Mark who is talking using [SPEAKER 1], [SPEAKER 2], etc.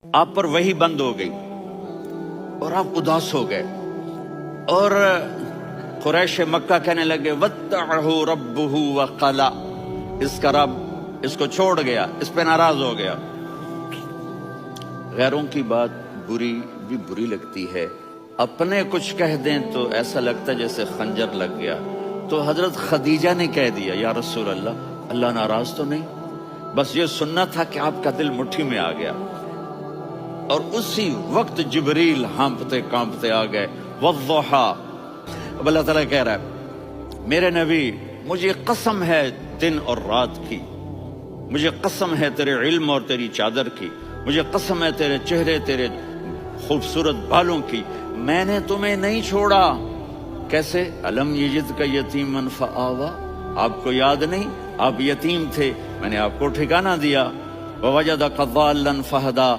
[SPEAKER 1] آپ پر وحی بند ہو گئی اور آپ اداس ہو گئے، اور قریش مکہ کہنے لگے وَاتَّعَهُ رَبُّهُ وَقَلَا، اس کا رب اس کو چھوڑ گیا، اس پہ ناراض ہو گیا۔ غیروں کی بات بری بھی بری لگتی ہے، اپنے کچھ کہہ دیں تو ایسا لگتا ہے جیسے خنجر لگ گیا۔ تو حضرت خدیجہ نے کہہ دیا یا رسول اللہ، اللہ ناراض تو نہیں؟ بس یہ سننا تھا کہ آپ کا دل مٹھی میں آ گیا۔ اور اسی وقت جبریل ہانپتے کانپتے آ گئے، والضحیٰ۔ اب اللہ تعالیٰ کہہ رہا ہے میرے نبی مجھے قسم ہے دن اور رات کی، مجھے قسم ہے تیرے علم اور تیری چادر کی، مجھے قسم ہے تیرے چہرے تیرے خوبصورت بالوں کی، میں نے تمہیں نہیں چھوڑا۔ کیسے؟ الم یجد کا یتیما فآویٰ، آپ کو یاد نہیں آپ یتیم تھے، میں نے آپ کو ٹھکانہ دیا۔ ووجدک ضالا فہدیٰ،